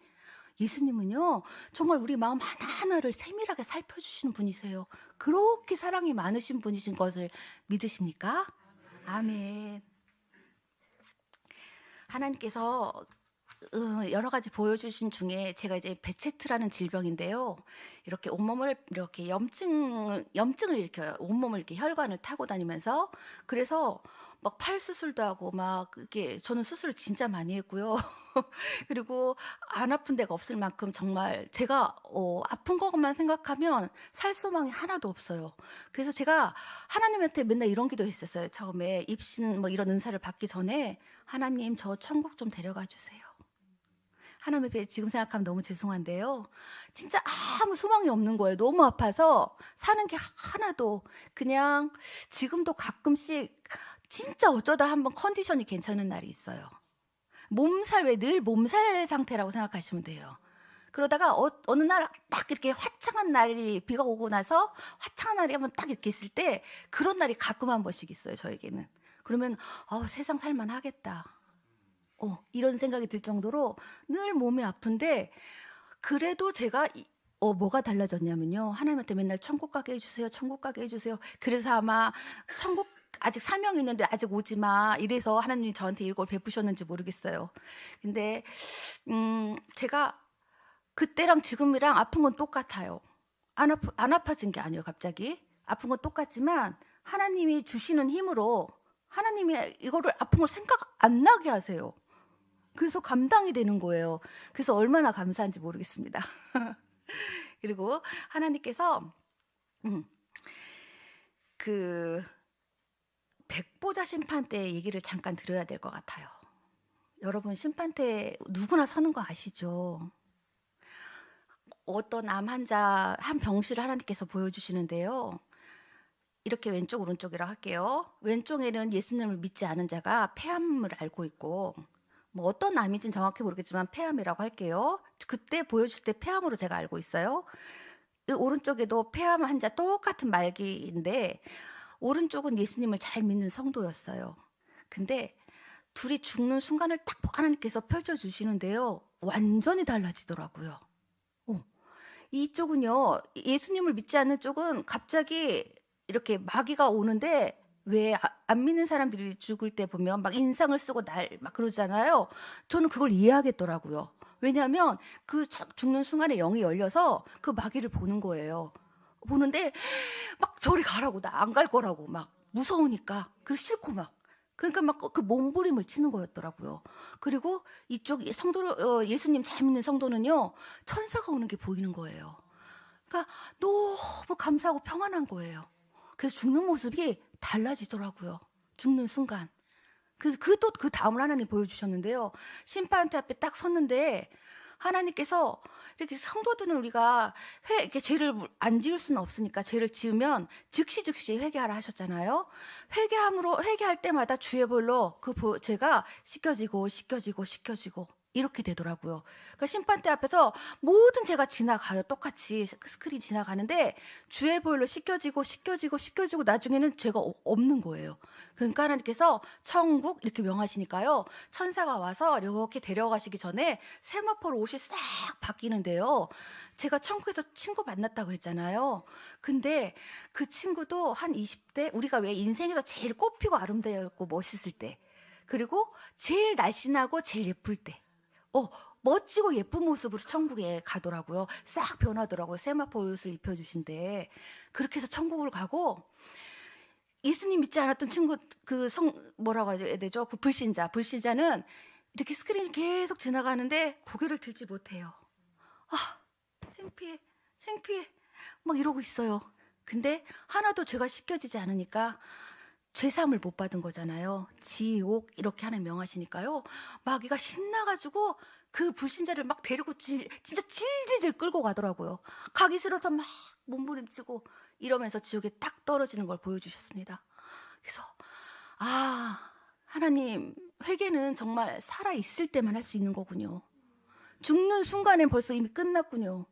예수님은요 정말 우리 마음 하나하나를 세밀하게 살펴주시는 분이세요. 그렇게 사랑이 많으신 분이신 것을 믿으십니까? 아멘. 하나님께서 여러 가지 보여주신 중에 제가 이제 베체트라는 질병인데요. 이렇게 온몸을 이렇게 염증을 일으켜요. 온몸을 이렇게 혈관을 타고 다니면서 그래서 막 팔 수술도 하고 막 그게 저는 수술을 진짜 많이 했고요. 그리고 안 아픈 데가 없을 만큼 정말 제가 아픈 것만 생각하면 살 소망이 하나도 없어요. 그래서 제가 하나님한테 맨날 이런 기도했었어요. 처음에 입신 뭐 이런 은사를 받기 전에 하나님 저 천국 좀 데려가 주세요. 하나님 앞에 지금 생각하면 너무 죄송한데요. 진짜 아무 소망이 없는 거예요. 너무 아파서 사는 게 하나도 그냥 지금도 가끔씩 진짜 어쩌다 한번 컨디션이 괜찮은 날이 있어요. 몸살 왜 늘 몸살 상태라고 생각하시면 돼요. 그러다가 어느 날 딱 이렇게 화창한 날이 비가 오고 나서 화창한 날이 한번 딱 이렇게 있을 때 그런 날이 가끔 한 번씩 있어요. 저에게는. 그러면 세상 살만 하겠다. 이런 생각이 들 정도로 늘 몸이 아픈데 그래도 제가 뭐가 달라졌냐면요. 하나님한테 맨날 천국 가게 해주세요. 천국 가게 해주세요. 그래서 아마 천국 아직 사명이 있는데 아직 오지 마. 이래서 하나님이 저한테 이걸 베푸셨는지 모르겠어요. 근데 제가 그때랑 지금이랑 아픈 건 똑같아요. 안 아파진 게 아니에요. 갑자기. 아픈 건 똑같지만 하나님이 주시는 힘으로 하나님이 이거를 아픈 걸 생각 안 나게 하세요. 그래서 감당이 되는 거예요. 그래서 얼마나 감사한지 모르겠습니다. 그리고 하나님께서 그 백보자 심판대 얘기를 잠깐 드려야 될 것 같아요. 여러분 심판대 누구나 서는 거 아시죠? 어떤 암 환자 한 병실을 하나님께서 보여주시는데요. 이렇게 왼쪽 오른쪽이라 할게요. 왼쪽에는 예수님을 믿지 않은 자가 폐암을 앓고 있고 뭐 어떤 암인지는 정확히 모르겠지만 폐암이라고 할게요. 그때 보여줄 때 폐암으로 제가 알고 있어요. 오른쪽에도 폐암 환자 똑같은 말기인데 오른쪽은 예수님을 잘 믿는 성도였어요. 근데 둘이 죽는 순간을 딱 하나님께서 펼쳐주시는데요. 완전히 달라지더라고요. 이쪽은요. 예수님을 믿지 않는 쪽은 갑자기 이렇게 마귀가 오는데 왜 안 믿는 사람들이 죽을 때 보면 막 인상을 쓰고 막 그러잖아요. 저는 그걸 이해하겠더라고요. 왜냐하면 그 죽는 순간에 영이 열려서 그 마귀를 보는 거예요. 보는데 막 저리 가라고 나 안 갈 거라고 막 무서우니까 그 싫고 막 그러니까 막 그 몸부림을 치는 거였더라고요. 그리고 이쪽 성도 예수님 잘 믿는 성도는요 천사가 오는 게 보이는 거예요. 그러니까 너무 감사하고 평안한 거예요. 그래서 죽는 모습이 달라지더라고요. 죽는 순간. 그래서 그 다음을 하나님 보여주셨는데요. 심판대 앞에 딱 섰는데 하나님께서 이렇게 성도들은 우리가 이렇게 죄를 안 지을 수는 없으니까 죄를 지으면 즉시 회개하라 하셨잖아요. 회개할 때마다 주의 볼로 그 죄가 씻겨지고 이렇게 되더라고요. 그러니까 심판대 앞에서 모든 죄가 지나가요. 똑같이 스크린 지나가는데 주의 보혈로 씻겨지고 나중에는 죄가 없는 거예요. 그러니까 하나님께서 천국 이렇게 명하시니까요. 천사가 와서 이렇게 데려가시기 전에 세마포로 옷이 싹 바뀌는데요. 제가 천국에서 친구 만났다고 했잖아요. 근데 그 친구도 한 20대 우리가 왜 인생에서 제일 꽃피고 아름다웠고 멋있을 때 그리고 제일 날씬하고 제일 예쁠 때 멋지고 예쁜 모습으로 천국에 가더라고요. 싹 변하더라고요. 세마포 옷을 입혀주신데 그렇게 해서 천국을 가고 예수님 믿지 않았던 친구 뭐라고 해야 되죠? 그 불신자는 이렇게 스크린이 계속 지나가는데 고개를 들지 못해요. 창피해 막 이러고 있어요. 근데 하나도 죄가 씻겨지지 않으니까 죄사함을 못 받은 거잖아요. 지옥 이렇게 하는 명하시니까요. 마귀가 신나가지고 그 불신자를 막 데리고 진짜 질질질 끌고 가더라고요. 가기 싫어서 막 몸부림치고 이러면서 지옥에 딱 떨어지는 걸 보여주셨습니다. 그래서 하나님, 회개는 정말 살아있을 때만 할 수 있는 거군요. 죽는 순간엔 벌써 이미 끝났군요.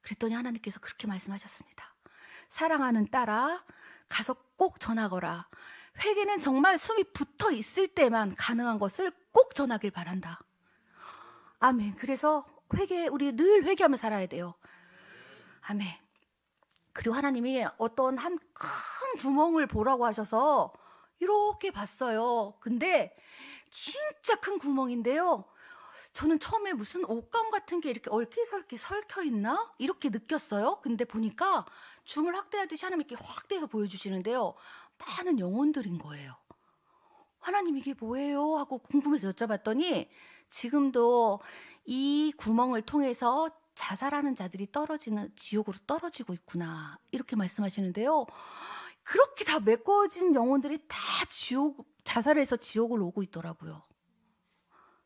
그랬더니 하나님께서 그렇게 말씀하셨습니다. 사랑하는 딸아, 가서 꼭 전하거라. 회개는 정말 숨이 붙어 있을 때만 가능한 것을 꼭 전하길 바란다. 아멘. 그래서 우리 늘 회개하며 살아야 돼요. 아멘. 그리고 하나님이 어떤 한 큰 구멍을 보라고 하셔서 이렇게 봤어요. 근데 진짜 큰 구멍인데요. 저는 처음에 무슨 옷감 같은 게 이렇게 얼기설기 설켜 있나? 이렇게 느꼈어요. 근데 보니까 줌을 확대하듯이 하나님 이렇게 확대해서 보여주시는데요. 많은 영혼들인 거예요. 하나님 이게 뭐예요? 하고 궁금해서 여쭤봤더니 지금도 이 구멍을 통해서 자살하는 자들이 지옥으로 떨어지고 있구나. 이렇게 말씀하시는데요. 그렇게 다 메꿔진 영혼들이 다 자살해서 지옥을 오고 있더라고요.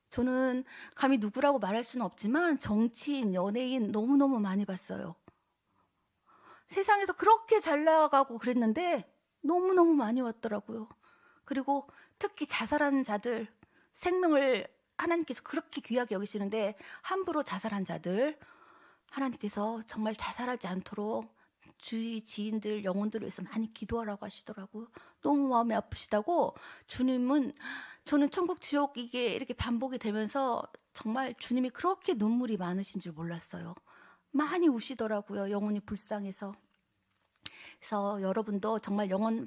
저는 감히 누구라고 말할 수는 없지만 정치인, 연예인 너무너무 많이 봤어요. 세상에서 그렇게 잘 나가고 그랬는데 너무너무 많이 왔더라고요. 그리고 특히 자살하는 자들, 생명을 하나님께서 그렇게 귀하게 여기시는데 함부로 자살한 자들, 하나님께서 정말 자살하지 않도록 주위 지인들, 영혼들을 위해서 많이 기도하라고 하시더라고요. 너무 마음이 아프시다고. 저는 천국 지옥 이게 이렇게 반복이 되면서 정말 주님이 그렇게 눈물이 많으신 줄 몰랐어요. 많이 우시더라고요. 영혼이 불쌍해서. 그래서 여러분도 정말 영혼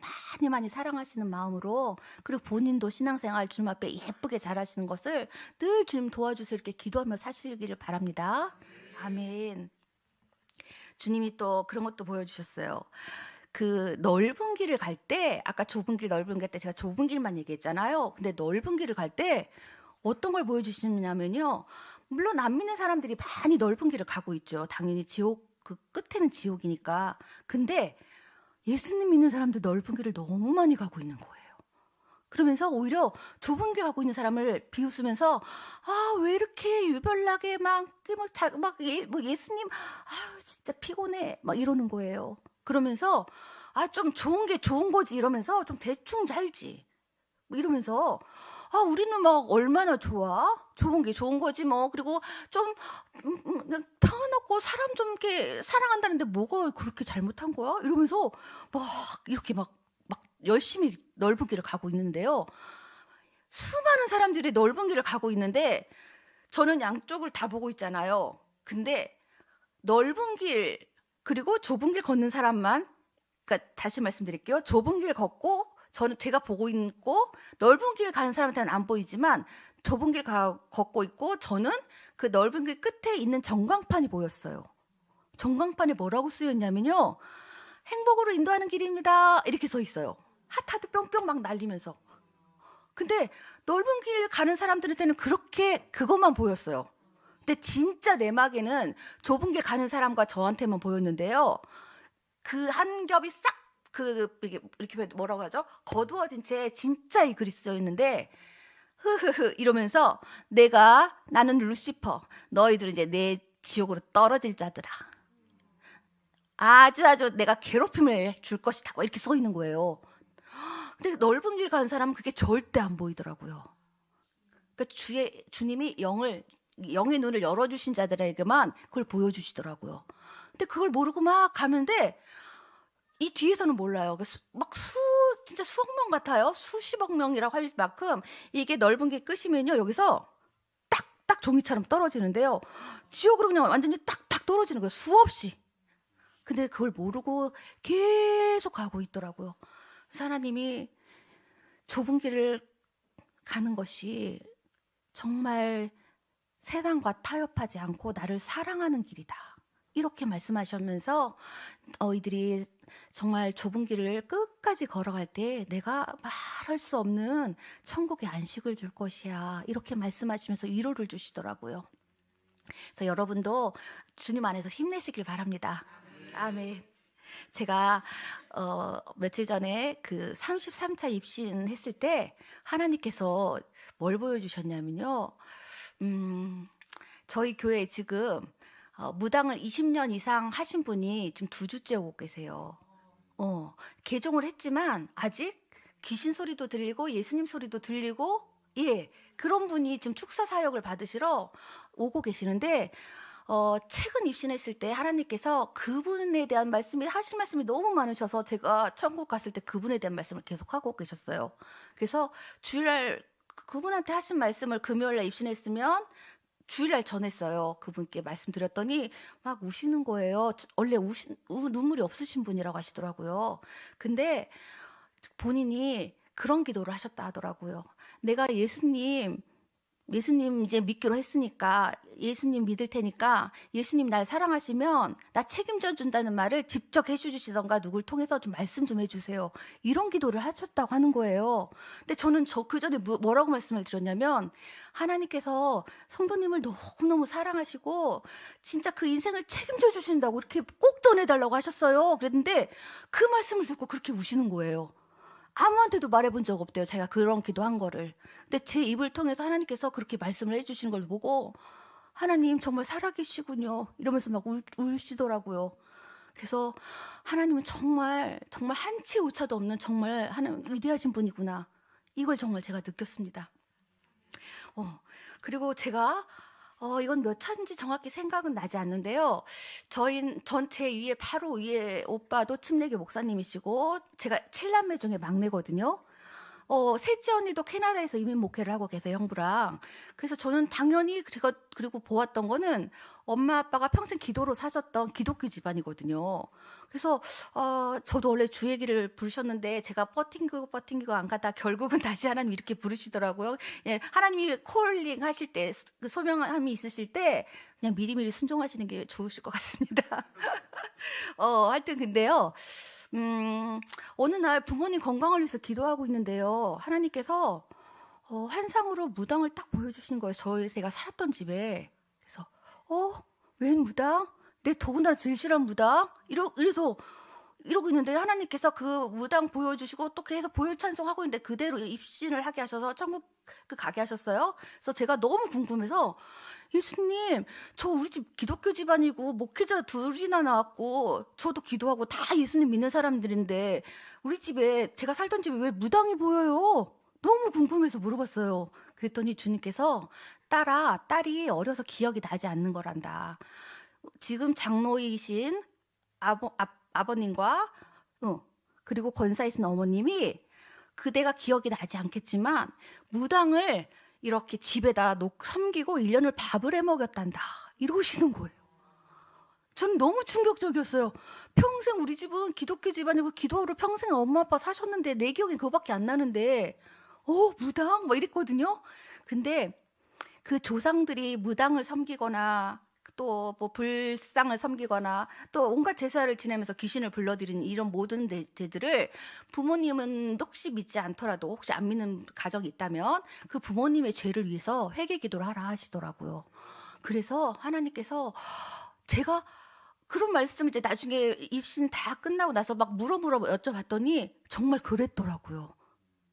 많이 사랑하시는 마음으로, 그리고 본인도 신앙생활 주님 앞에 예쁘게 잘하시는 것을 늘 주님 도와주셔서 이렇게 기도하며 사시기를 바랍니다. 아멘. 주님이 또 그런 것도 보여주셨어요. 그 넓은 길을 갈 때, 아까 좁은 길 넓은 길 때 제가 좁은 길만 얘기했잖아요. 근데 넓은 길을 갈 때 어떤 걸 보여주시냐면요, 물론 안 믿는 사람들이 많이 넓은 길을 가고 있죠. 당연히 지옥, 그 끝에는 지옥이니까. 근데 예수님 믿는 사람들 넓은 길을 너무 많이 가고 있는 거예요. 그러면서 오히려 좁은 길 가고 있는 사람을 비웃으면서 왜 이렇게 유별나게 예수님 진짜 피곤해 막 이러는 거예요. 그러면서 좀 좋은 게 좋은 거지 이러면서 좀 대충 살지 이러면서 우리는 막 얼마나 좋아? 좋은 게 좋은 거지 뭐. 그리고 좀 그냥 평안하고 사람 좀 이렇게 사랑한다는데 뭐가 그렇게 잘못한 거야? 이러면서 막 이렇게 막 열심히 넓은 길을 가고 있는데요. 수많은 사람들이 넓은 길을 가고 있는데 저는 양쪽을 다 보고 있잖아요. 근데 넓은 길 그리고 좁은 길 걷는 사람만, 그러니까 다시 말씀드릴게요. 좁은 길 걷고 제가 보고 있고, 넓은 길 가는 사람한테는 안 보이지만 좁은 길 걷고 있고, 저는 그 넓은 길 끝에 있는 전광판이 보였어요. 전광판에 뭐라고 쓰였냐면요, 행복으로 인도하는 길입니다 이렇게 써 있어요. 핫하트 뿅뿅 막 날리면서. 근데 넓은 길 가는 사람들한테는 그것만 보였어요. 근데 진짜 내막에는 좁은 길 가는 사람과 저한테만 보였는데요. 그 한 겹이 싹 이렇게 뭐라고 하죠? 거두어진 채 진짜 이 글이 쓰여 있는데, 흐흐흐 이러면서 나는 루시퍼, 너희들은 이제 내 지옥으로 떨어질 자들아, 아주 내가 괴롭힘을 줄 것이다 이렇게 써 있는 거예요. 근데 넓은 길 가는 사람은 그게 절대 안 보이더라고요. 그러니까 주님이 영의 눈을 열어주신 자들에게만 그걸 보여주시더라고요. 근데 그걸 모르고 막 가는데 이 뒤에서는 몰라요. 진짜 수억 명 같아요. 수십억 명이라고 할 만큼 이게 넓은 게 끝이면요, 여기서 딱딱 종이처럼 떨어지는데요. 지옥으로 그냥 완전히 딱딱 떨어지는 거예요. 수없이. 근데 그걸 모르고 계속 가고 있더라고요. 그래서 하나님이 좁은 길을 가는 것이 정말 세상과 타협하지 않고 나를 사랑하는 길이다, 이렇게 말씀하시면서 너희들이 정말 좁은 길을 끝까지 걸어갈 때 내가 말할 수 없는 천국의 안식을 줄 것이야, 이렇게 말씀하시면서 위로를 주시더라고요. 그래서 여러분도 주님 안에서 힘내시길 바랍니다. 아멘. 제가 며칠 전에 그 33차 입신 했을 때 하나님께서 뭘 보여주셨냐면요, 음, 저희 교회에 지금 무당을 20년 이상 하신 분이 지금 2주째 오고 계세요. 개종을 했지만 아직 귀신 소리도 들리고 예수님 소리도 들리고, 예, 그런 분이 지금 축사 사역을 받으시러 오고 계시는데, 최근 입신했을 때 하나님께서 그분에 대한 말씀이, 하실 말씀이 너무 많으셔서 제가 천국 갔을 때 그분에 대한 말씀을 계속 하고 계셨어요. 그래서 주일날 그분한테 하신 말씀을 금요일날 입신했으면 주일날 전했어요. 그분께 말씀드렸더니 막 우시는 거예요. 원래 눈물이 없으신 분이라고 하시더라고요. 근데 본인이 그런 기도를 하셨다 하더라고요. 내가 예수님 이제 믿기로 했으니까 예수님 믿을 테니까 예수님 날 사랑하시면 나 책임져 준다는 말을 직접 해주시던가 누굴 통해서 좀 말씀 좀 해주세요. 이런 기도를 하셨다고 하는 거예요. 근데 저는 그 전에 뭐라고 말씀을 드렸냐면, 하나님께서 성도님을 너무너무 사랑하시고 진짜 그 인생을 책임져 주신다고 이렇게 꼭 전해달라고 하셨어요. 그랬는데 그 말씀을 듣고 그렇게 우시는 거예요. 아무한테도 말해본 적 없대요. 제가 그런 기도한 거를. 근데 제 입을 통해서 하나님께서 그렇게 말씀을 해주시는 걸 보고, 하나님 정말 살아계시군요, 이러면서 막 울시더라고요. 그래서 하나님은 정말 정말 한치 오차도 없는 정말 하나님 위대하신 분이구나, 이걸 정말 제가 느꼈습니다. 그리고 제가 이건 몇 차인지 정확히 생각은 나지 않는데요. 전체 위에 바로 위에 오빠도 침례교 목사님이시고 제가 7남매 중에 막내거든요. 셋째 언니도 캐나다에서 이민 목회를 하고 계세요, 형부랑. 그래서 저는 당연히 제가 그리고 보았던 거는 엄마 아빠가 평생 기도로 사셨던 기독교 집안이거든요. 그래서 저도 원래 주 얘기를 부르셨는데 제가 버팅기고 안 가다 결국은 다시 하나님 이렇게 부르시더라고요. 예, 하나님이 콜링 하실 때, 그 소명함이 있으실 때 그냥 미리미리 순종하시는 게 좋으실 것 같습니다. 하여튼 근데요. 어느 날 부모님 건강을 위해서 기도하고 있는데요, 하나님께서 환상으로 무당을 딱 보여주시는 거예요. 제가 살았던 집에. 그래서 웬 무당? 내 더군다나 제일 싫어하는 무당? 이래서 이러고 있는데 하나님께서 그 무당 보여주시고 또 계속 보혈 찬송하고 있는데 그대로 입신을 하게 하셔서 천국 가게 하셨어요. 그래서 제가 너무 궁금해서, 예수님, 저 우리 집 기독교 집안이고 목회자 둘이나 나왔고 저도 기도하고 다 예수님 믿는 사람들인데 우리 집에, 제가 살던 집에 왜 무당이 보여요? 너무 궁금해서 물어봤어요. 그랬더니 주님께서 딸이 어려서 기억이 나지 않는 거란다. 지금 장로이신 아버님과 그리고 권사이신 어머님이 그대가 기억이 나지 않겠지만 무당을 이렇게 집에다 섬기고 1년을 밥을 해 먹였단다, 이러시는 거예요. 전 너무 충격적이었어요. 평생 우리 집은 기독교 집안이고 기도로 평생 엄마 아빠 사셨는데 내 기억이 그거밖에 안 나는데 무당? 막 이랬거든요. 근데 그 조상들이 무당을 섬기거나 또 뭐 불상을 섬기거나 또 온갖 제사를 지내면서 귀신을 불러들이는 이런 모든 죄들을 부모님은 혹시 믿지 않더라도, 혹시 안 믿는 가정이 있다면 그 부모님의 죄를 위해서 회개 기도를 하라 하시더라고요. 그래서 하나님께서, 제가 그런 말씀을 이제 나중에 입신 다 끝나고 나서 막 물어 여쭤봤더니 정말 그랬더라고요.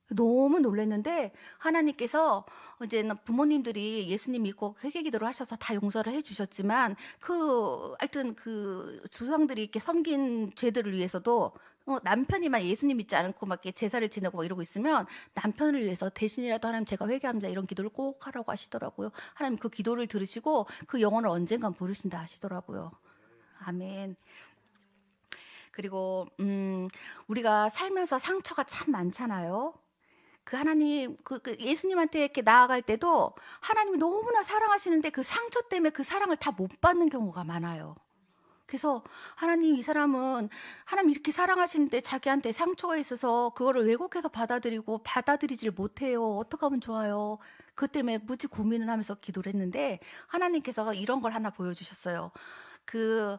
너무 놀랐는데 하나님께서 이제는 부모님들이 예수님 믿고 회개기도를 하셔서 다 용서를 해주셨지만 하여튼 그 조상들이 이렇게 섬긴 죄들을 위해서도 남편이만 예수님 믿지 않고 막 이렇게 제사를 지내고 막 이러고 있으면 남편을 위해서 대신이라도 하나님 제가 회개합니다, 이런 기도를 꼭 하라고 하시더라고요. 하나님 그 기도를 들으시고 그 영혼을 언젠간 부르신다 하시더라고요. 아멘. 그리고 우리가 살면서 상처가 참 많잖아요. 그 하나님, 예수님한테 이렇게 나아갈 때도 하나님이 너무나 사랑하시는데 그 상처 때문에 그 사랑을 다 못 받는 경우가 많아요. 그래서 하나님, 이 사람은 하나님 이렇게 사랑하시는데 자기한테 상처가 있어서 그거를 왜곡해서 받아들이질 못해요. 어떻게 하면 좋아요? 그 때문에 무지 고민을 하면서 기도를 했는데 하나님께서 이런 걸 하나 보여주셨어요. 그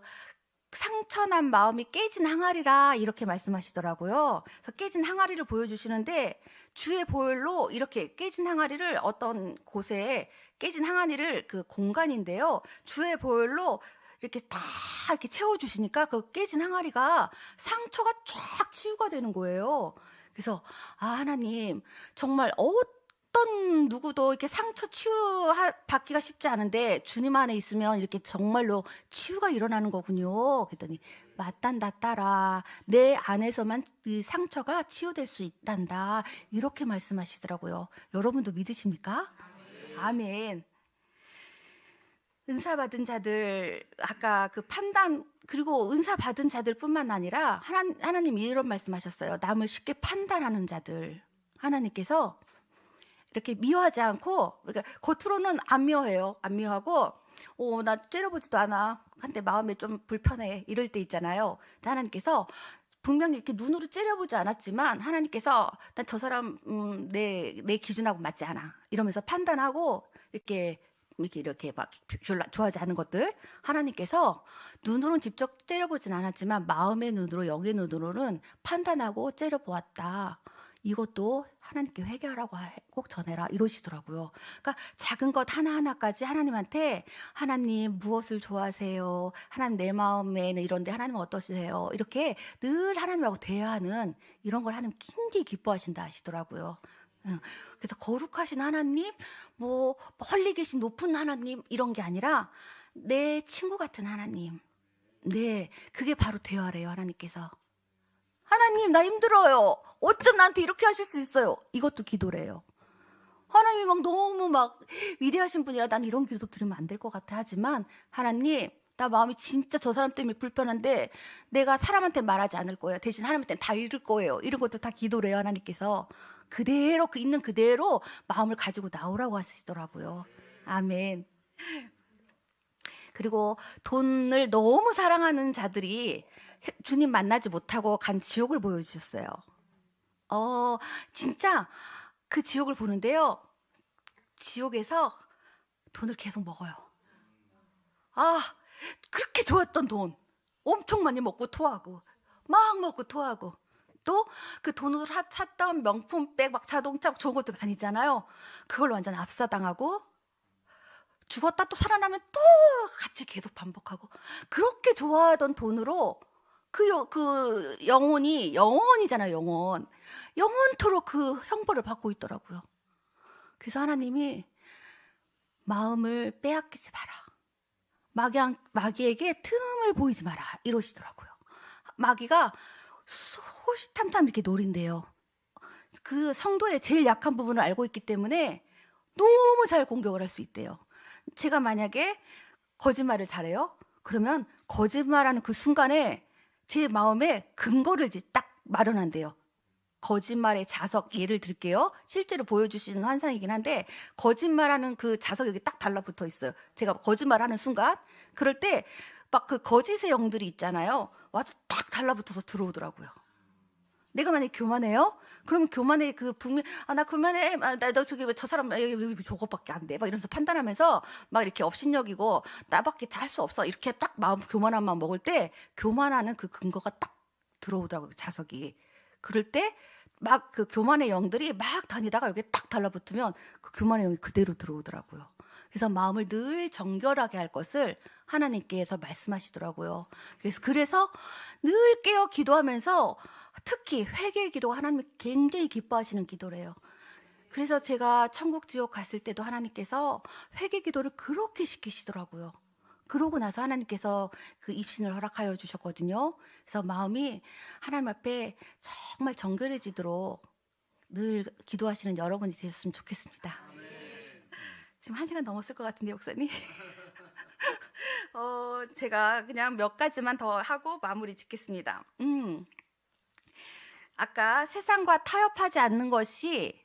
상처난 마음이 깨진 항아리라, 이렇게 말씀하시더라고요. 그래서 깨진 항아리를 보여주시는데 주의 보혈로 이렇게 깨진 항아리를, 어떤 곳에 깨진 항아리를, 그 공간인데요, 주의 보혈로 이렇게 다 이렇게 채워주시니까 그 깨진 항아리가 상처가 쫙 치유가 되는 거예요. 그래서 하나님, 정말 어떤 어떤 누구도 이렇게 상처 치유받기가 쉽지 않은데 주님 안에 있으면 이렇게 정말로 치유가 일어나는 거군요. 그랬더니 맞단다 딸아, 내 안에서만 이 상처가 치유될 수 있단다, 이렇게 말씀하시더라고요. 여러분도 믿으십니까? 아멘. 은사 받은 자들, 아까 그 판단, 그리고 은사 받은 자들뿐만 아니라 하나님 이런 말씀하셨어요. 남을 쉽게 판단하는 자들, 하나님께서 이렇게 미워하지 않고, 그러니까 겉으로는 안 미워해요. 안 미워하고, 나 째려보지도 않아, 한데 마음에 좀 불편해, 이럴 때 있잖아요. 근데 하나님께서 분명히 이렇게 눈으로 째려보지 않았지만 하나님께서 난 저 사람 내 기준하고 맞지 않아, 이러면서 판단하고 이렇게 막 별로 좋아하지 않은 것들, 하나님께서 눈으로는 직접 째려보진 않았지만 마음의 눈으로, 영의 눈으로는 판단하고 째려보았다. 이것도 하나님께 회개하라고 꼭 전해라, 이러시더라고요. 그러니까 작은 것 하나하나까지 하나님한테, 하나님 무엇을 좋아하세요? 하나님 내 마음에는 이런데 하나님은 어떠세요? 이렇게 늘 하나님하고 대화하는 이런 걸 하나님 굉장히 기뻐하신다 하시더라고요. 그래서 거룩하신 하나님, 뭐 멀리 계신 높은 하나님, 이런 게 아니라 내 친구 같은 하나님. 네, 그게 바로 대화래요. 하나님께서 하나님 나 힘들어요, 어쩜 나한테 이렇게 하실 수 있어요? 이것도 기도래요. 하나님이 막 너무 막 위대하신 분이라 난 이런 기도 들으면 안 될 것 같아 하지만, 하나님 나 마음이 진짜 저 사람 때문에 불편한데 내가 사람한테 말하지 않을 거예요. 대신 하나님한테 다 잃을 거예요. 이런 것도 다 기도래요. 하나님께서 그대로, 그 있는 그대로 마음을 가지고 나오라고 하시더라고요. 아멘. 그리고 돈을 너무 사랑하는 자들이 주님 만나지 못하고 간 지옥을 보여주셨어요. 진짜 그 지옥을 보는데요, 지옥에서 돈을 계속 먹어요. 그렇게 좋았던 돈 엄청 많이 먹고 토하고, 막 먹고 토하고, 또 그 돈으로 샀던 명품백, 막 자동차 좋은 것도 많이 있잖아요. 그걸 완전 압사당하고, 죽었다 또 살아나면 또 같이 계속 반복하고, 그렇게 좋아하던 돈으로 그 영혼이잖아요. 영원토록 그 형벌을 받고 있더라고요. 그래서 하나님이 마음을 빼앗기지 마라, 마귀에게 틈을 보이지 마라, 이러시더라고요. 마귀가 호시탐탐 이렇게 노린대요. 그 성도의 제일 약한 부분을 알고 있기 때문에 너무 잘 공격을 할 수 있대요. 제가 만약에 거짓말을 잘해요, 그러면 거짓말하는 그 순간에 제 마음에 근거를 딱 마련한대요. 거짓말의 자석, 예를 들게요. 실제로 보여주시는 환상이긴 한데, 거짓말하는 그 자석이 여기 딱 달라붙어 있어요. 제가 거짓말하는 순간, 그럴 때 막 그 거짓의 영들이 있잖아요, 와서 딱 달라붙어서 들어오더라고요. 내가 만약에 교만해요? 그럼 교만의 그 나 교만해, 나 저기 왜 저 사람 왜 저것밖에 안 돼, 막 이러면서 판단하면서 막 이렇게 업신여기고 나밖에 다 할 수 없어, 이렇게 딱 마음, 교만한 마음 먹을 때 교만하는 그 근거가 딱 들어오더라고요, 자석이. 그럴 때 막 그 교만의 영들이 막 다니다가 여기 딱 달라붙으면 그 교만의 영이 그대로 들어오더라고요. 그래서 마음을 늘 정결하게 할 것을 하나님께서 말씀하시더라고요. 그래서 늘 깨어 기도하면서, 특히 회개 기도가 하나님이 굉장히 기뻐하시는 기도래요. 그래서 제가 천국 지옥 갔을 때도 하나님께서 회개 기도를 그렇게 시키시더라고요. 그러고 나서 하나님께서 그 입신을 허락하여 주셨거든요. 그래서 마음이 하나님 앞에 정말 정결해지도록 늘 기도하시는 여러분이 되셨으면 좋겠습니다. 지금 1시간 넘었을 것 같은데, 목사님. 제가 그냥 몇 가지만 더 하고 마무리 짓겠습니다. 아까 세상과 타협하지 않는 그것이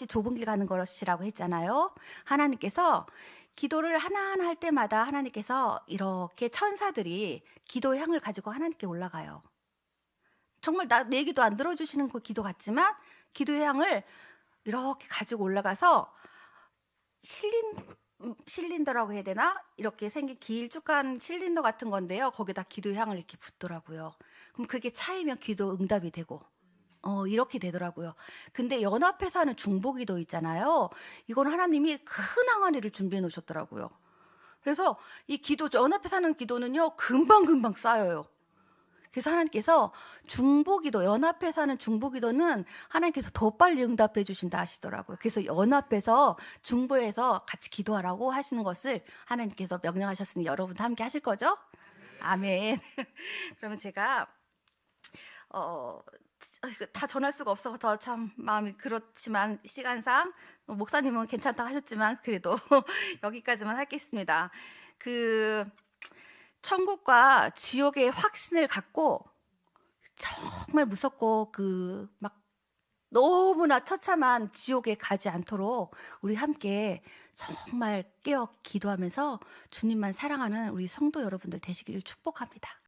좁은 길 가는 것이라고 했잖아요. 하나님께서 기도를 하나하나 할 때마다 하나님께서 이렇게 천사들이 기도의 향을 가지고 하나님께 올라가요. 정말 내 기도 안 들어주시는 그 기도 같지만 기도의 향을 이렇게 가지고 올라가서 실린더라고 해야 되나? 이렇게 생긴 길쭉한 실린더 같은 건데요. 거기다 기도의 향을 이렇게 붓더라고요. 그럼 그게 차이면 기도 응답이 되고, 이렇게 되더라고요. 근데 연합해서 하는 중보기도 있잖아요. 이건 하나님이 큰 항아리를 준비해 놓으셨더라고요. 그래서 이 기도, 연합해서 하는 기도는요, 금방금방 쌓여요. 그래서 하나님께서 중보기도, 연합해서 하는 중보기도는 하나님께서 더 빨리 응답해 주신다 하시더라고요. 그래서 연합해서 중보해서 같이 기도하라고 하시는 것을 하나님께서 명령하셨으니 여러분도 함께 하실 거죠? 아멘. 그러면 제가 다 전할 수가 없어서 참 마음이 그렇지만 시간상 목사님은 괜찮다고 하셨지만 그래도 여기까지만 하겠습니다. 그 천국과 지옥의 확신을 갖고 정말 무섭고 그 막 너무나 처참한 지옥에 가지 않도록 우리 함께 정말 깨어 기도하면서 주님만 사랑하는 우리 성도 여러분들 되시기를 축복합니다.